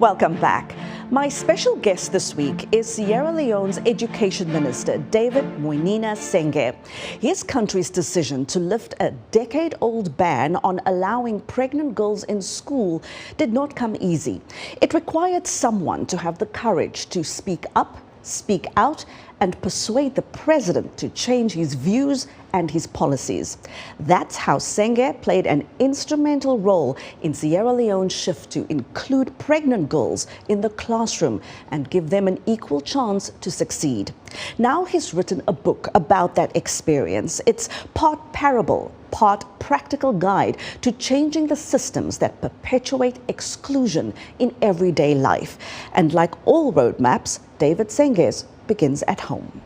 Welcome back. My special guest this week is Sierra Leone's Education Minister, David Moinina Senge. His country's decision to lift a decade-old ban on allowing pregnant girls in school did not come easy. It required someone to have the courage to speak up, speak out, and persuade the president to change his views and his policies. That's how Senge played an instrumental role in Sierra Leone's shift to include pregnant girls in the classroom and give them an equal chance to succeed. Now he's written a book about that experience. It's part parable, part practical guide to changing the systems that perpetuate exclusion in everyday life. And like all roadmaps, David Senge's begins at home.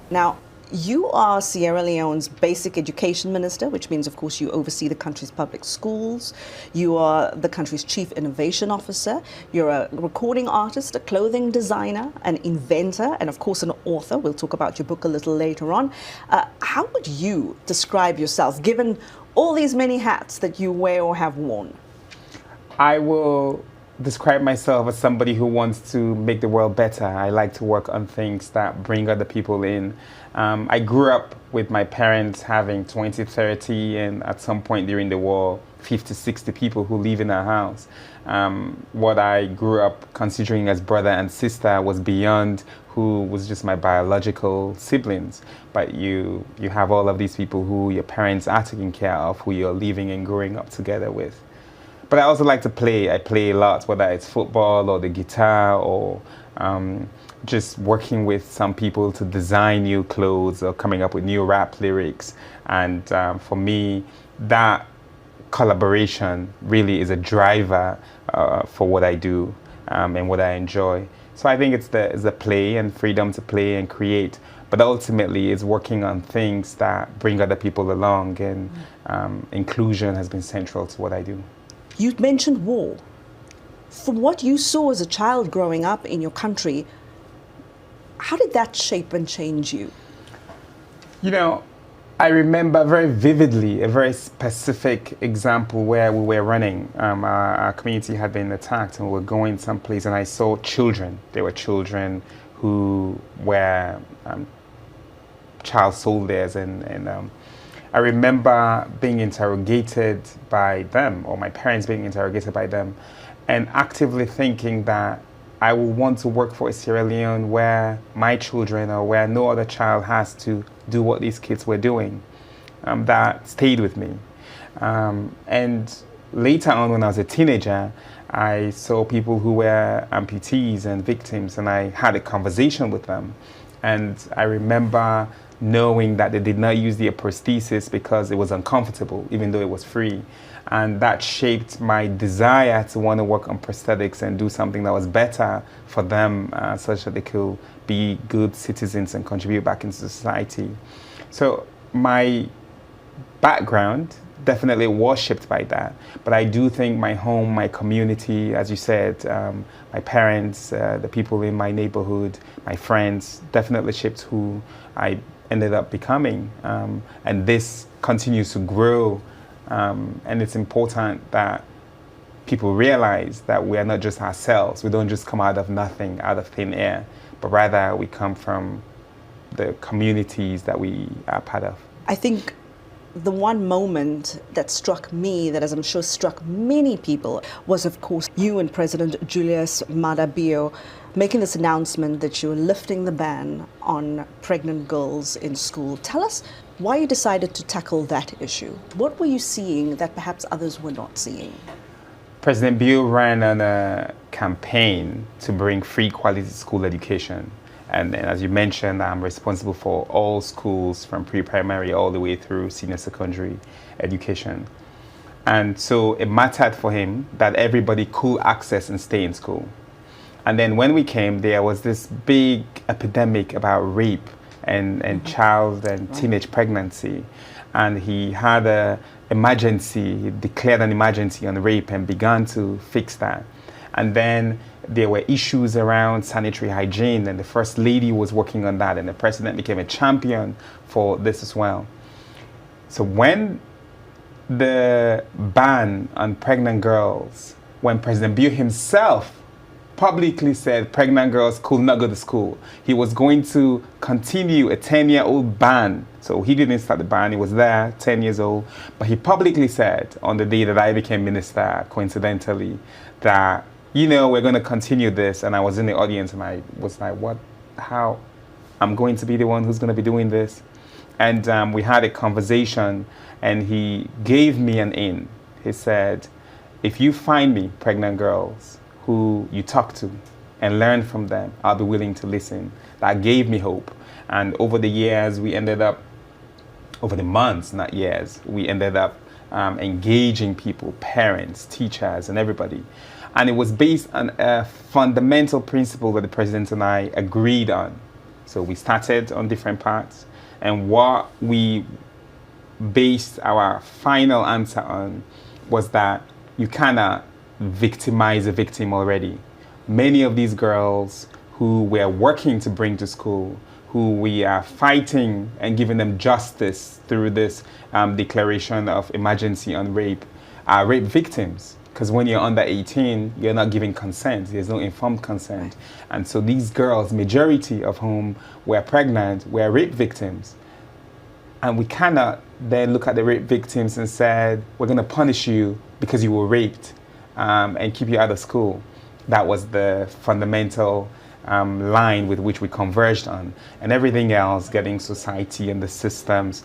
Now, you are Sierra Leone's basic education minister, which means, of course, you oversee the country's public schools. You are the country's chief innovation officer. You're a recording artist, a clothing designer, an inventor, and, of course, an author. We'll talk about your book a little later on. How would you describe yourself, given all these many hats that you wear or have worn? I will describe myself as somebody who wants to make the world better. I like to work on things that bring other people in. I grew up with my parents having 20, 30, and at some point during the war, 50, 60 people who live in our house. What I grew up considering as brother and sister was beyond who was just my biological siblings. But you have all of these people who your parents are taking care of, who you're living and growing up together with. But I also like to play. I play a lot, whether it's football or the guitar or just working with some people to design new clothes or coming up with new rap lyrics. And for me, that collaboration really is a driver for what I do and what I enjoy. So I think it's the play and freedom to play and create. But ultimately, it's working on things that bring other people along. And inclusion has been central to what I do. You mentioned war. From what you saw as a child growing up in your country, how did that shape and change you? You know, I remember very vividly a very specific example where we were running. Our community had been attacked and we were going someplace, and I saw children. There were children who were child soldiers, and I remember being interrogated by them, or my parents being interrogated by them, and actively thinking that I would want to work for a Sierra Leone where my children or where no other child has to do what these kids were doing. That stayed with me. And later on, when I was a teenager, I saw people who were amputees and victims, and I had a conversation with them. And I remember knowing that they did not use their prosthesis because it was uncomfortable, even though it was free. And that shaped my desire to want to work on prosthetics and do something that was better for them, such that they could be good citizens and contribute back into society. So my background definitely was shaped by that. But I do think my home, my community, as you said, my parents, the people in my neighborhood, my friends, definitely shaped who I ended up becoming. And this continues to grow. And it's important that people realize that we are not just ourselves. We don't just come out of nothing, out of thin air, but rather we come from the communities that we are part of. I think the one moment that struck me, that as I'm sure struck many people, was of course you and President Julius Maada Bio making this announcement that you were lifting the ban on pregnant girls in school. Tell us why you decided to tackle that issue. What were you seeing that perhaps others were not seeing? President Bio ran on a campaign to bring free quality school education. And as you mentioned, I'm responsible for all schools from pre-primary all the way through senior secondary education. And so it mattered for him that everybody could access and stay in school. And then when we came, there was this big epidemic about rape and child and teenage pregnancy. And he had an emergency, he declared an emergency on rape and began to fix that. And then there were issues around sanitary hygiene, and the First Lady was working on that, and the President became a champion for this as well. So when the ban on pregnant girls when President Bill himself publicly said pregnant girls could not go to school. He was going to continue a 10-year-old ban. So he didn't start the ban, he was there, 10 years old. But he publicly said on the day that I became minister, coincidentally, that, you know, we're going to continue this. And I was in the audience and I was like, what, how? I'm going to be the one who's going to be doing this. And we had a conversation and he gave me an in. He said, if you find me pregnant girls who you talk to and learn from them, I'll be willing to listen. That gave me hope. And over the years, we ended up, over the months, not years, we ended up engaging people, parents, teachers, and everybody. And it was based on a fundamental principle that the president and I agreed on. So we started on different parts. And what we based our final answer on was that you cannot victimize a victim already. Many of these girls who we're working to bring to school, who we are fighting and giving them justice through this declaration of emergency on rape, are rape victims. Because when you're under 18, you're not giving consent. There's no informed consent. And so these girls, majority of whom were pregnant, were rape victims. And we cannot then look at the rape victims and said, we're going to punish you because you were raped and keep you out of school. That was the fundamental line with which we converged on. And everything else, getting society and the systems,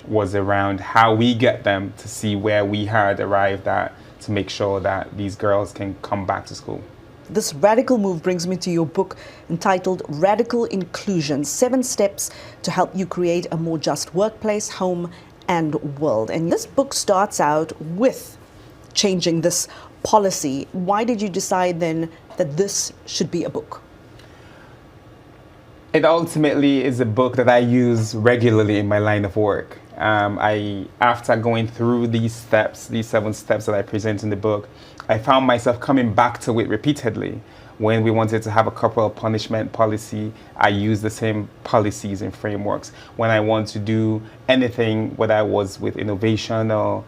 was around how we get them to see where we had arrived at to make sure that these girls can come back to school. This radical move brings me to your book entitled Radical Inclusion, 7 Steps to Help You Create a More Just Workplace, Home and World. And this book starts out with changing this policy. Why did you decide then that this should be a book? It ultimately is a book that I use regularly in my line of work. After going through these steps, these 7 steps that I present in the book, I found myself coming back to it repeatedly. When we wanted to have a corporal punishment policy, I use the same policies and frameworks. When I want to do anything, whether I was with innovation or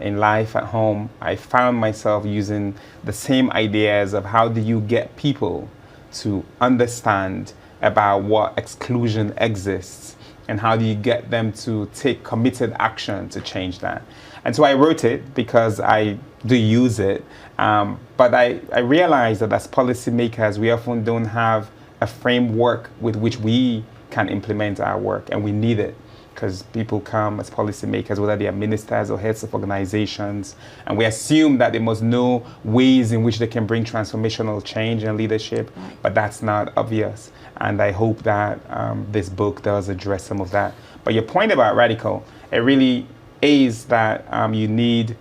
in life at home, I found myself using the same ideas of how do you get people to understand about what exclusion exists and how do you get them to take committed action to change that. And so I wrote it because I do use it, but I realize that as policymakers, we often don't have a framework with which we can implement our work, and we need it because people come as policymakers, whether they are ministers or heads of organizations, and we assume that they must know ways in which they can bring transformational change and leadership, but that's not obvious. And I hope that this book does address some of that. But your point about radical, it really is that you need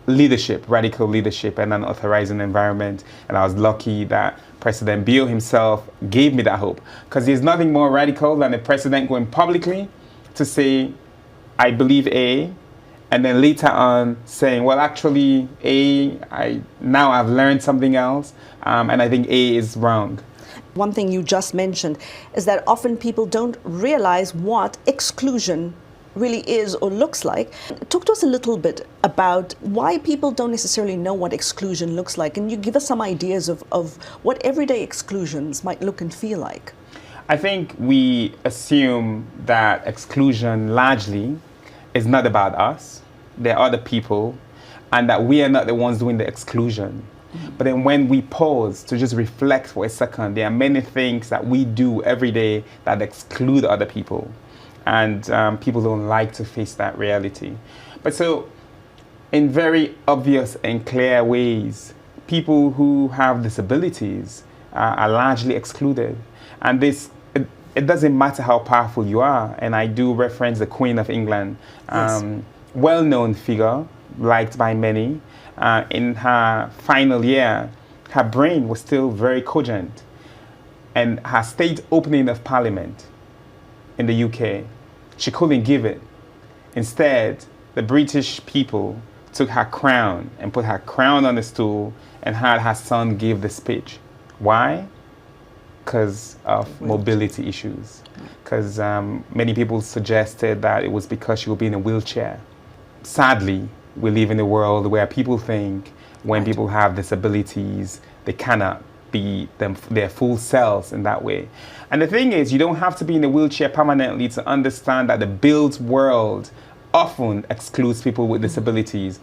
leadership, radical leadership, and an authorizing environment. And I was lucky that President Bill himself gave me that hope, because there's nothing more radical than the president going publicly to say, I believe A, and then later on saying, well, actually, now I've learned something else, and I think A is wrong. One thing you just mentioned is that often people don't realize what exclusion really is or looks like. Talk to us a little bit about why people don't necessarily know what exclusion looks like, and you give us some ideas of what everyday exclusions might look and feel like. I think we assume that exclusion largely is not about us, there are other people, and that we are not the ones doing the exclusion. But then when we pause to just reflect for a second, there are many things that we do every day that exclude other people. And people don't like to face that reality. But so, in very obvious and clear ways, people who have disabilities are largely excluded. And this, it doesn't matter how powerful you are. And I do reference the Queen of England, Yes. well-known figure, liked by many. In her final year, her brain was still very cogent. And her state opening of Parliament in the UK, she couldn't give it. Instead, the British people took her crown and put her crown on the stool and had her son give the speech. Why? Because of mobility issues. Because many people suggested that it was because she would be in a wheelchair. Sadly, we live in a world where people think when people have disabilities, they cannot be their full selves in that way. And the thing is, you don't have to be in a wheelchair permanently to understand that the built world often excludes people with disabilities.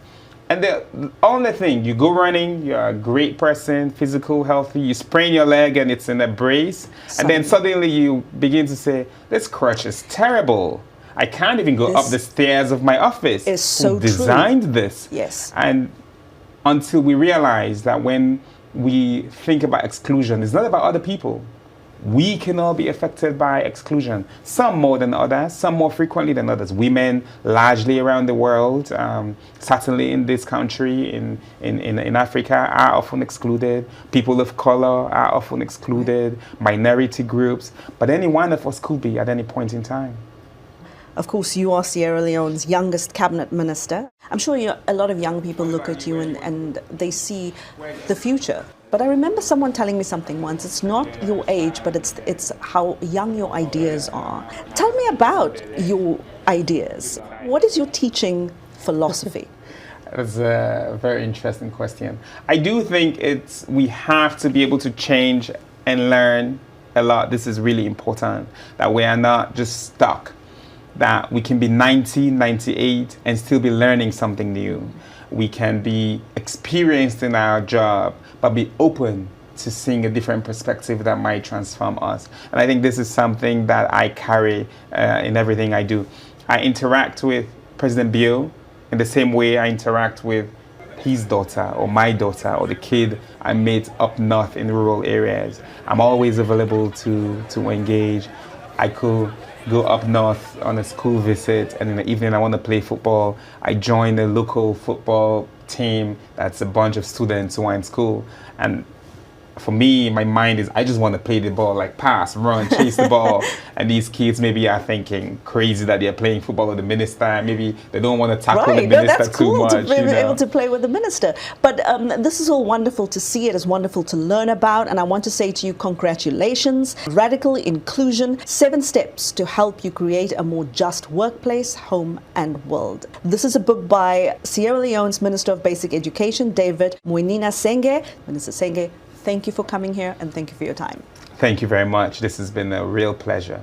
And the only thing, you go running, you're a great person, physical, healthy, you sprain your leg and it's in a brace, and then suddenly you begin to say, this crutch is terrible. I can't even go up the stairs of my office. Is so Who designed true. this? Yes. And until we realize that when we think about exclusion, it's not about other people. We can all be affected by exclusion, some more than others, some more frequently than others. Women largely around the world, certainly in this country, in Africa, are often excluded. People of color are often excluded, minority groups, but any one of us could be at any point in time. Of course, you are Sierra Leone's youngest cabinet minister. I'm sure a lot of young people look at you and they see the future. But I remember someone telling me something once. It's not your age, but it's how young your ideas are. Tell me about your ideas. What is your teaching philosophy? That's a very interesting question. I do think we have to be able to change and learn a lot. This is really important, that we are not just stuck, that we can be 90, 98 and still be learning something new. We can be experienced in our job, but be open to seeing a different perspective that might transform us. And I think this is something that I carry in everything I do. I interact with President Bio in the same way I interact with his daughter or my daughter or the kid I met up north in rural areas. I'm always available to engage. I could go up north on a school visit, and in the evening I want to play football. I join a local football team that's a bunch of students who are in school, and for me, my mind is I just want to play the ball, like pass, run, chase the ball. And these kids maybe are thinking crazy that they're playing football with the minister. Maybe they don't want to tackle the minister that's cool too much. To be able to play with the minister. But this is all wonderful to see. It is wonderful to learn about. And I want to say to you, congratulations. Radical Inclusion, 7 steps to help you create a more just workplace, home and world. This is a book by Sierra Leone's Minister of Basic Education, David Moinina Senge. Minister Senge, thank you for coming here and thank you for your time. Thank you very much. This has been a real pleasure.